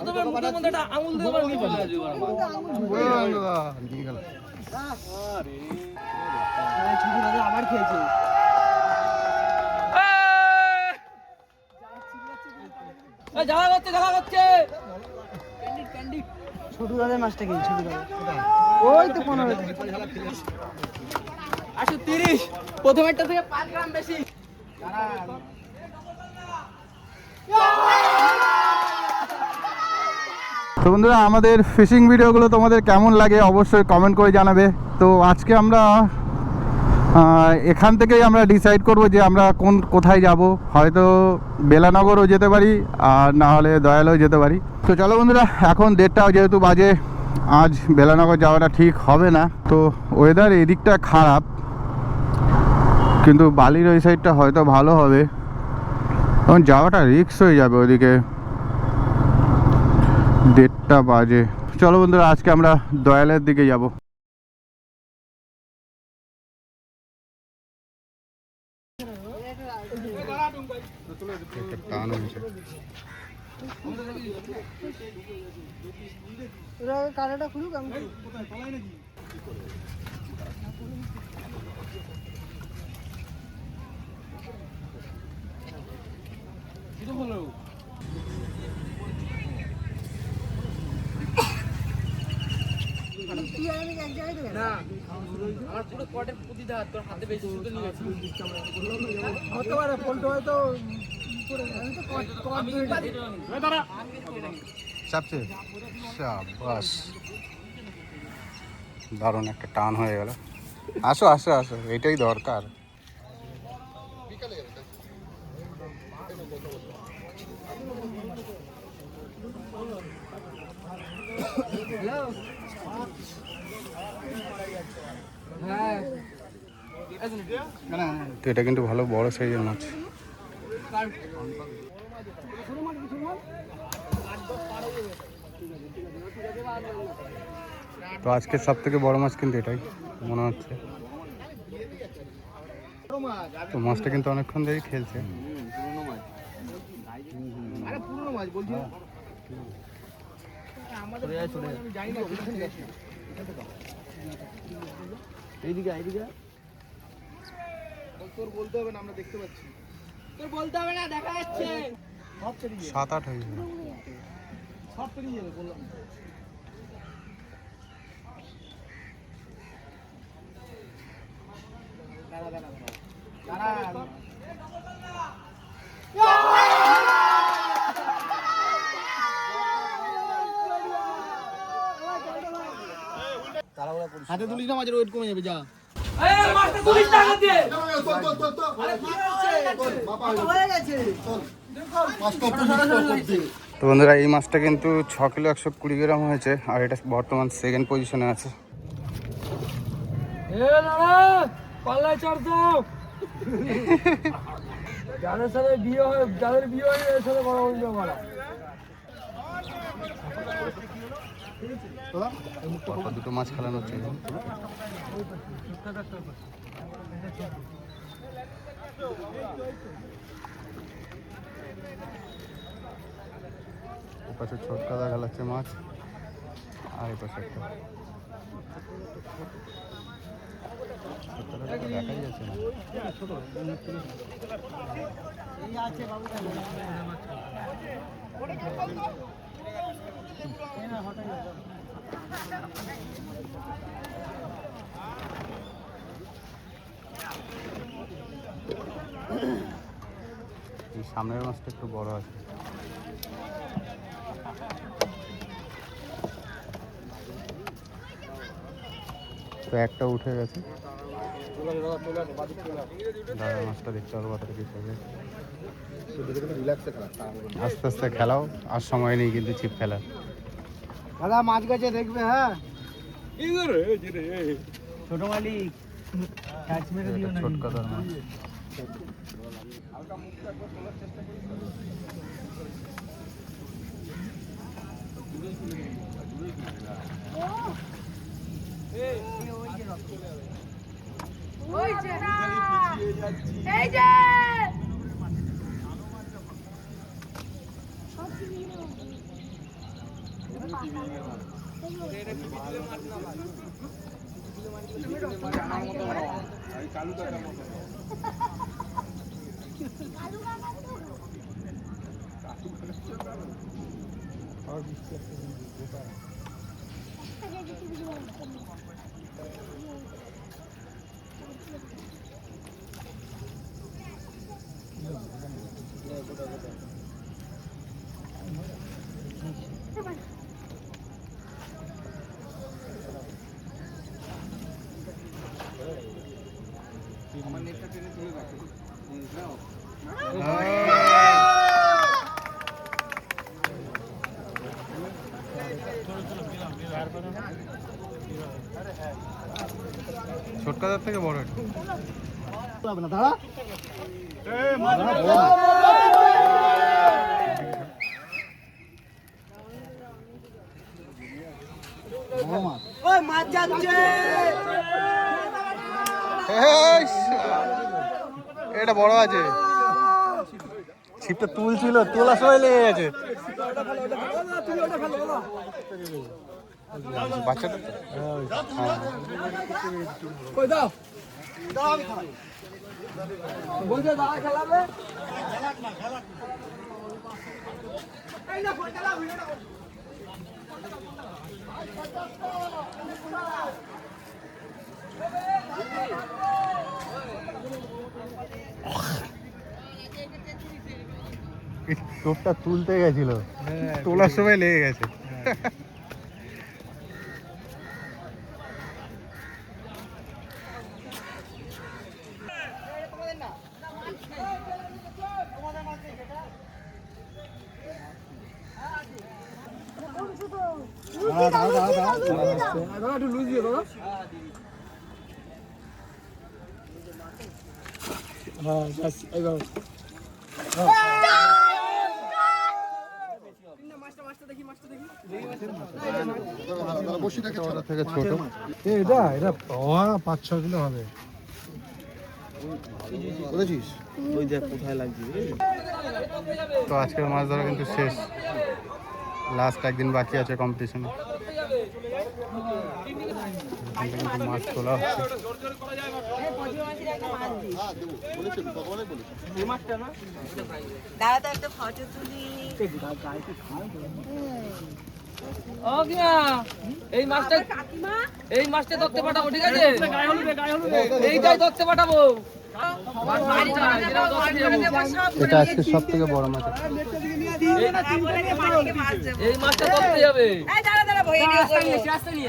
তবে মুখের মধ্যে একটা আঙুল দিয়ে আবার নিয়ে ফেলে নিয়ে গেল আবার খেয়েছে জ্বালা করছে ছোট দাদের মাছটা কিন ছোট দাদা ওই তো 15 প্রথমেরটা থেকে 5 গ্রাম বেশি তো বন্ধুরা আমাদের ফিশিং ভিডিওগুলো তোমাদের কেমন লাগে অবশ্যই কমেন্ট করে জানাবে। তো আজকে আমরা এখান থেকেই আমরা ডিসাইড করব যে আমরা কোথায় যাব। হয়তো বেলানগরও যেতে পারি আর না হলে দয়ালও যেতে পারি। তো চলো বন্ধুরা, এখন 1:30 যেহেতু বাজে, আজ বেলানগর যাওয়াটা ঠিক হবে না। তো ওয়েদার এদিকটা খারাপ, কিন্তু বালির ওই সাইডটা হয়তো ভালো হবে, তখন যাওয়াটা রিস্ক হয়ে যাবে ওদিকে। 1:30 বাজে। চলো বন্ধুরা, আজকে আমরা দয়ালের দিকে যাব। কানাটা খুলুক আমি দারুণ একটা টান হয়ে গেল। আসো আসো আসো, এটাই দরকার। তো এটা কিন্তু ভালো বড় সাইজের মাছ। তো আজকে সব থেকে বড় মাছ কিন্তু এটাই মনে হচ্ছে। তো মাছটা কিন্তু অনেকক্ষণ ধরেই খেলছে। তোর বলতে হবে না, আমরা দেখতে পাচ্ছি। তোর বলতে হবে না, দেখা যাচ্ছে। 7-8 হয়ে যাবে। সব পেরিয়ে যাবে বললাম। হাতে তুলিস না, মাঝে ওয়েট কমে যাবে। যা তো বন্ধুরা, এই মাছটা কিন্তু 6 কিলো 120 গ্রাম হয়েছে, আর এটা বর্তমান সেকেন্ড পজিশনে আছে। যাদের সাথে বিয়ে হয়, যাদের বিয়ে হয় এর সাথে বড় অন্য করা। দুটো মাছ খেলানো হচ্ছে। ওপাশে ছোট কাদা খেলাচ্ছে মাছ, আর এই পাশে একটা দেখাই যাচ্ছে না। সামনের মাছটা একটু বড় আছে। তো একটা উঠে গেছে। দাদা মাছটা দেখতে পারবো কতটা কি হবে। আস্তে আস্তে খেলাও, আর সময় নেই কিন্তু ছিপ খেলার। দাদা মাছ গেছে দেখবে। হ্যাঁ ছোট মালিক ছোট কাদার মাছ। এই যে আমার নেটটা টেনে তুলে রাখো নাও ছোটকাদার থেকে বড় একটু দাঁড়া মাছ যাচ্ছে এটা বড় আছে ছিপটা তুলছিল তোলা সময় লেগে গেছে বাচ্চাটা কই দাও বলছে দাঁড়া খেলাবে এই না ফোন চালাও ভিডিওটা কর টোপটা তুলতে গেছিল তোলার সময় লেগে গেছে একটু লুজ দিয়ে দাদা হ্যাঁ এইবার থেকে ছোট এটা 5-6 কিলো হবে। বুঝেছিস ওই দেখ কোথায় লাগছে তো আজকের মাছ ধরা কিন্তু শেষ লাস্ট একদিন বাকি আছে কম্পিটিশনে কিন্তু মাছ তোলা হচ্ছে দাদা একটা ফটো তুলি এই মাছটা কাকিমা এই মাছটা ধরতে পাঠাবো, ঠিক আছে? এইটাই ধরতে পাঠাবো। এটা আজকে সব থেকে বড় মাছ এই মাছটা ধরতে যাবে। দাঁড়া দাঁড়া ভয় নিয়ে